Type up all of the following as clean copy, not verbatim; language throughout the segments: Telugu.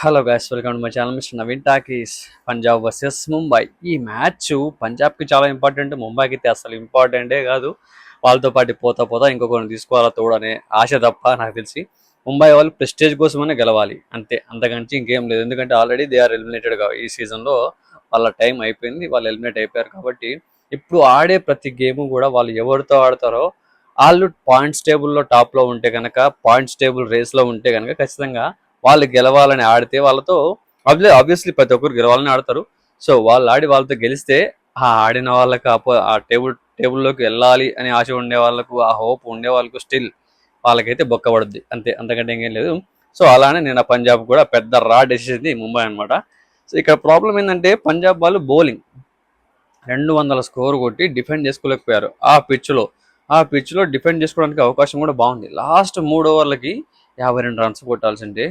Hello guys, welcome to my channel mister Naveen talkies. Punjab versus Mumbai. ఈ మ్యాచ్ పంజాబ్కి చాలా ఇంపార్టెంట్, ముంబైకి అయితే అసలు ఇంపార్టెంటే కాదు. వాళ్ళతో పాటు పోతా పోతా ఇంకొకరిని తీసుకోవాలా తోడనే ఆశ తప్ప నాకు తెలిసి ముంబై వాళ్ళు ప్రెస్టేజ్ కోసమనే గెలవాలి అంతే, అంతకంటే ఇంకేం లేదు. ఎందుకంటే ఆల్రెడీ దే ఆర్ ఎలిమినేటెడ్ ఈ సీజన్లో. వాళ్ళ టైం అయిపోయింది, వాళ్ళు ఎలిమినేట్ అయిపోయారు. కాబట్టి ఇప్పుడు ఆడే ప్రతి గేమ్ కూడా వాళ్ళు ఎవరితో ఆడతారో వాళ్ళు పాయింట్స్ టేబుల్లో టాప్లో ఉంటే కనుక, పాయింట్స్ టేబుల్ రేస్లో ఉంటే కనుక ఖచ్చితంగా వాళ్ళు గెలవాలని ఆడితే వాళ్ళతో ఆబ్వియస్లీ ప్రతి ఒక్కరు గెలవాలని ఆడతారు. సో వాళ్ళు ఆడి వాళ్ళతో గెలిస్తే ఆ ఆడిన వాళ్ళకి ఆ టేబుల్లోకి వెళ్ళాలి అని ఆశ ఉండే వాళ్ళకు, ఆ హోప్ ఉండే వాళ్ళకు స్టిల్ వాళ్ళకైతే బొక్కబడుద్ది అంతే, అంతకంటే ఇంకేం లేదు. సో అలానే నేను పంజాబ్ కూడా పెద్ద రాడ్ వేసేసింది ముంబై అనమాట. సో ఇక్కడ ప్రాబ్లం ఏంటంటే పంజాబ్ వాళ్ళు బౌలింగ్ 200 స్కోర్ కొట్టి డిఫెండ్ చేసుకోలేకపోయారు ఆ పిచ్లో డిఫెండ్ చేసుకోవడానికి అవకాశం కూడా బాగుంది. లాస్ట్ 3 ఓవర్లకి 52 రన్స్ కొట్టాల్సింటే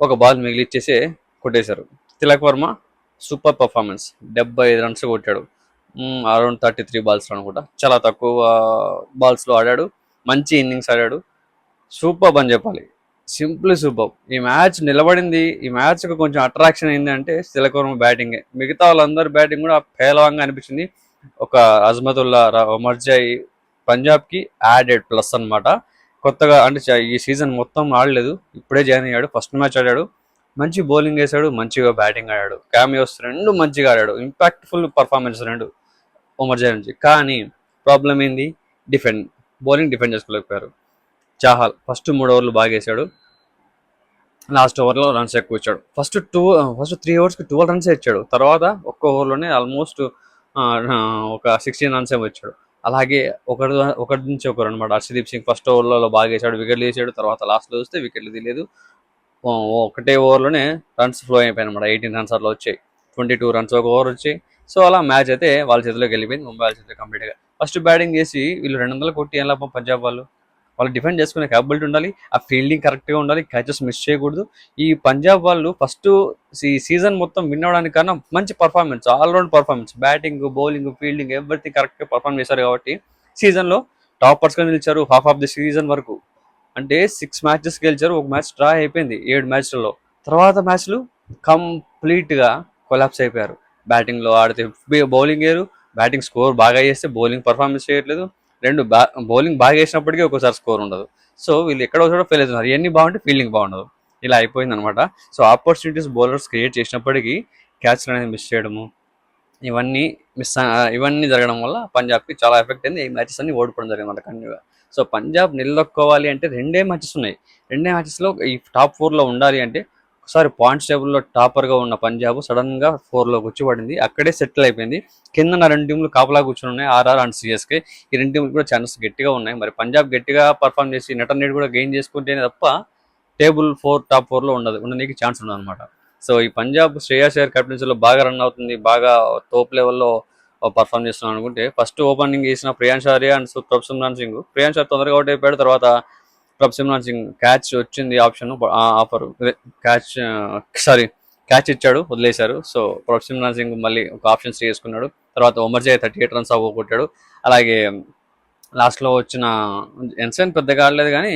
ఒక బాల్ మిగిలిచ్చేసే కొట్టేశారు. Tilak Varma super performance, 75 runs కొట్టాడు. అరౌండ్ 33 బాల్స్ అనుకుంటా, చాలా తక్కువ బాల్స్లో ఆడాడు. మంచి ఇన్నింగ్స్ ఆడాడు. సూపర్ అని చెప్పాలి, సింపుల్ సూపర్. ఈ మ్యాచ్ నిలబడింది, ఈ మ్యాచ్కి కొంచెం అట్రాక్షన్ అయింది అంటే తిలక్ వర్మ బ్యాటింగే. మిగతా వాళ్ళందరి బ్యాటింగ్ కూడా పేలవంగా అనిపించింది. ఒక అజ్మతుల్లా, ఉమర్జాయ్ పంజాబ్కి యాడెడ్ ప్లస్ అనమాట. కొత్తగా అంటే ఈ సీజన్ మొత్తం ఆడలేదు, ఇప్పుడే జాయిన్ అయ్యాడు. ఫస్ట్ మ్యాచ్ ఆడాడు, మంచి బౌలింగ్ వేశాడు, మంచిగా బ్యాటింగ్ ఆడాడు. క్యామియోస్ రెండు మంచిగా ఆడాడు, ఇంపాక్ట్ఫుల్ పర్ఫార్మెన్స్ రెండు ఉమర్జాయ్ నుంచి. కానీ ప్రాబ్లం ఏంది? బౌలింగ్ డిఫెండ్ చేసుకోలేకపోయారు. చాహల్ ఫస్ట్ 3 ఓవర్లు బాగా వేసాడు, లాస్ట్ ఓవర్లో రన్స్ ఎక్కువ ఇచ్చాడు. ఫస్ట్ 3 ఓవర్స్కి 12 రన్స్ ఇచ్చాడు. తర్వాత ఒక్క ఓవర్లోనే ఆల్మోస్ట్ ఒక 16 రన్స్ ఏమో ఇచ్చాడు. అలాగే ఒకటి నుంచి ఒకరు అనమాట. హర్షదీప్ సింగ్ ఫస్ట్ ఓవర్లో బాగా వేసాడు, వికెట్లు వేసాడు. తర్వాత లాస్ట్లో వస్తే వికెట్లు తీయలేదు. ఒకటే ఓవర్లోనే రన్స్ ఫ్లో అయిపోయాయి అనమాట. 18 రన్స్ అట్లా వచ్చాయి, 22 రన్స్ ఒక ఓవర్ వచ్చాయి. సో అలా మ్యాచ్ అయితే వాళ్ళ చేతిలోకి వెళ్ళిపోయింది, ముంబై వాళ్ళ చేతిలో కంప్లీట్గా. ఫస్ట్ బ్యాటింగ్ చేసి వీళ్ళు 200 కొట్టి ఏం లాభం? పంజాబ్ వాళ్ళు డిఫెండ్ చేసుకునే క్యాపబిలిటీ ఉండాలి, ఆ ఫీల్డింగ్ కరెక్ట్గా ఉండాలి, క్యాచెస్ మిస్ చేయకూడదు. ఈ పంజాబ్ వాళ్ళు ఫస్ట్ సీజన్ మొత్తం విన్ అవడానికి కారణం మంచి performance, all round performance, batting, bowling, fielding everything కరెక్ట్గా పర్ఫార్మ్ చేశారు. కాబట్టి సీజన్లో టాపర్స్గా నిలిచారు హాఫ్ ఆఫ్ ది సీజన్ వరకు. అంటే 6 మ్యాచెస్ గెలిచారు, ఒక మ్యాచ్ డ్రా అయిపోయింది 7 మ్యాచ్లలో. తర్వాత మ్యాచ్లు కంప్లీట్గా కొలాప్స్ అయిపోయారు. బ్యాటింగ్లో ఆడితే బౌలింగ్ వేరు, బ్యాటింగ్ స్కోర్ బాగా చేస్తే బౌలింగ్ పర్ఫార్మెన్స్ చేయట్లేదు. బౌలింగ్ బాగా వేసినప్పటికీ ఒక్కోసారి స్కోర్ ఉండదు. సో వీళ్ళు ఎక్కడో చోట ఫెయిల్ అవుతున్నారు. ఇవన్నీ బాగుంటే ఫీల్డింగ్ బాగుండదు, ఇలా అయిపోయింది అనమాట. సో ఆపర్చునిటీస్ బౌలర్స్ క్రియేట్ చేసినప్పటికీ క్యాచ్లు అనేది మిస్ చేయడము, ఇవన్నీ జరగడం వల్ల పంజాబ్కి చాలా ఎఫెక్ట్ అయింది. ఈ మ్యాచెస్ అన్ని ఓడిపోవడం జరిగింది అనమాట కంటిన్యూగా. సో పంజాబ్ నిలదొక్కోవాలి అంటే రెండే మ్యాచెస్ ఉన్నాయి. రెండే మ్యాచెస్లో ఈ టాప్ 4లో ఉండాలి అంటే, ఒకసారి పాయింట్స్ టేబుల్లో టాపర్గా ఉన్న పంజాబ్ సడన్గా 4లోకి వచ్చి పడింది, అక్కడే సెటిల్ అయిపోయింది. కింద 2 టీంలు కాపలా కూర్చొని ఉన్నాయి, ఆర్ఆర్ అండ్ సిఎస్కే. ఈ 2 టీంలు కూడా ఛాన్సెస్ గట్టిగా ఉన్నాయి. మరి పంజాబ్ గట్టిగా పర్ఫామ్ చేసి నెట్ రేట్ కూడా గెయిన్ చేసుకుంటేనే తప్ప టాప్ 4లో ఉండడానికి ఛాన్స్ ఉండదు అనమాట. సో ఈ పంజాబ్ శ్రేయాస్ అయ్యర్ కెప్టెన్సీలో బాగా రన్ అవుతుంది, బాగా టోప్ లెవెల్లో పర్ఫామ్ చేస్తున్నాం అనుకుంటే, ఫస్ట్ ఓపెనింగ్ చేసిన ప్రియాంశ్ ఆర్య అండ్ ప్రభ్ సింగ్. ప్రియాంశ్ ఆర్య తొందరగా అవుట్ అయిపోయాడు. తర్వాత ప్రభ్ సింగ్ క్యాచ్ వచ్చింది, ఆఫర్ క్యాచ్ ఇచ్చాడు, వదిలేశారు. సో ప్రభ్ సింగ్ మళ్ళీ ఒక ఆప్షన్స్ చేసుకున్నాడు. తర్వాత ఉమర్జాయ్ 38 రన్స్ కొట్టాడు. అలాగే లాస్ట్లో వచ్చిన ఎన్సన్ పెద్దగా ఆడలేదు, కానీ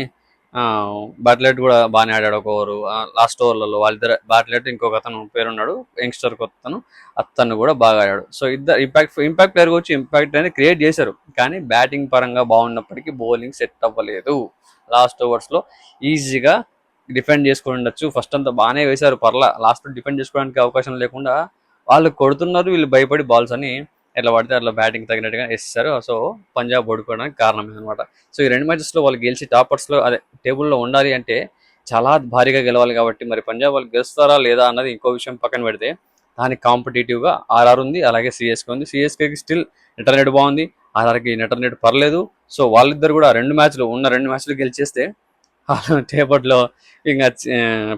బాట్లెట్ కూడా బాగానే ఆడాడు ఒక ఓవరు. లాస్ట్ ఓవర్లలో వాళ్ళిద్దరు, బాట్లెట్ ఇంకొక అతను పేరున్నాడు యంగ్స్టర్ కొత్తను, అతను కూడా బాగా ఆడాడు. సో ఇద్దరు ఇంపాక్ట్ ప్లేయర్ వచ్చి ఇంపాక్ట్ అనేది క్రియేట్ చేశారు. కానీ బ్యాటింగ్ పరంగా బాగున్నప్పటికీ బౌలింగ్ సెట్ అవ్వలేదు. లాస్ట్ ఓవర్స్లో ఈజీగా డిఫెండ్ చేసుకుని ఉండొచ్చు. ఫస్ట్ అంతా బాగానే వేశారు, పర్లా. లాస్ట్ డిఫెండ్ చేసుకోవడానికి అవకాశం లేకుండా వాళ్ళు కొడుతున్నారు, వీళ్ళు భయపడి బాల్స్ అని ఎట్లా పడితే అట్లా బ్యాటింగ్ తగినట్టుగా వేస్తారు. సో పంజాబ్ ఓడిపోవడానికి కారణం అనమాట. సో ఈ 2 మ్యాచెస్లో వాళ్ళు గెలిచి టాపర్స్లో టేబుల్లో ఉండాలి అంటే చాలా భారీగా గెలవాలి. కాబట్టి మరి పంజాబ్ వాళ్ళు గెలుస్తారా లేదా అన్నది ఇంకో విషయం పక్కన పెడితే, దానికి కాంపిటేటివ్గా ఆర్ఆర్ ఉంది, అలాగే సిఎస్కే ఉంది. సిఎస్కేకి స్టిల్ నెట్ రేట్ బాగుంది, ఆర్ఆర్కి నెట్ రేట్ పర్లేదు. సో వాళ్ళిద్దరు కూడా 2 మ్యాచ్లు గెలిచేస్తే టేబుల్లో ఇంకా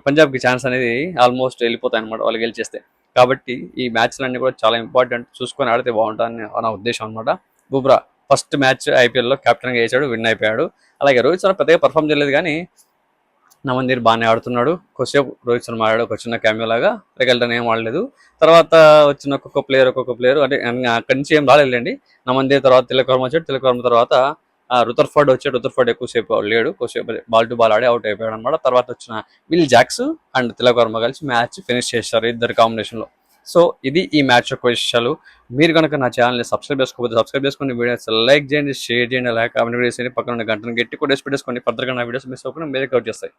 పంజాబ్కి ఛాన్స్ అనేది ఆల్మోస్ట్ వెళ్ళిపోతాయి అనమాట వాళ్ళు గెలిచేస్తే. కాబట్టి ఈ మ్యాచ్లన్నీ కూడా చాలా ఇంపార్టెంట్, చూసుకొని ఆడితే బాగుంటుందని నా ఉద్దేశం అనమాట. బుమ్రా ఫస్ట్ మ్యాచ్ ఐపీఎల్లో కెప్టెన్గా వేసాడు, విన్ అయిపోయాడు. అలాగే రోహిత్ శర్మ పెద్దగా పర్ఫామ్ చేయలేదు, కానీ నవనదీప్ బాగానే ఆడుతున్నాడు. కొద్దిసేపు రోహిత్ శర్మ ఆడాడు, ఒక చిన్న క్యామియో లాగా. రికల్టన్ ఏం ఆడలేదు. తర్వాత వచ్చిన ఒక్కొక్క ప్లేయర్ అంటే అక్కడి నుంచి ఏం రాలేదండి. నవనదీప్ తర్వాత తిలక్ వర్మ వచ్చాడు. తిలక్ వర్మ తర్వాత రుతర్ఫర్డ్ ఎక్కువసేపు లేడు, కొద్దిసేపు బాల్ టు బాల్ ఆడి అవుట్ అయిపోయాడు అనమాట. తర్వాత వచ్చిన Will Jacks and Tilak Varma కలిసి మ్యాచ్ ఫినిష్ చేశారు ఇద్దరు కాంబినేషన్లో. సో ఇది ఈ మ్యాచ్ యొక్క విషయాలు. మీరు కనుక నా ఛానల్ని సబ్స్క్రైబ్ చేసుకోకపోతే సబ్స్క్రైబ్ చేసుకుని వీడియోస్ లైక్ చేయండి, షేర్ చేయండి, అలాగే కామెంట్ చేయండి, పక్కన ఉన్న గంటను గట్టి కూడా పెట్టేసుకోండి. ఫర్దర్గా నా వీడియోస్ మిస్ అవ్వకుండా మీరే కవర్ చేస్తాయి.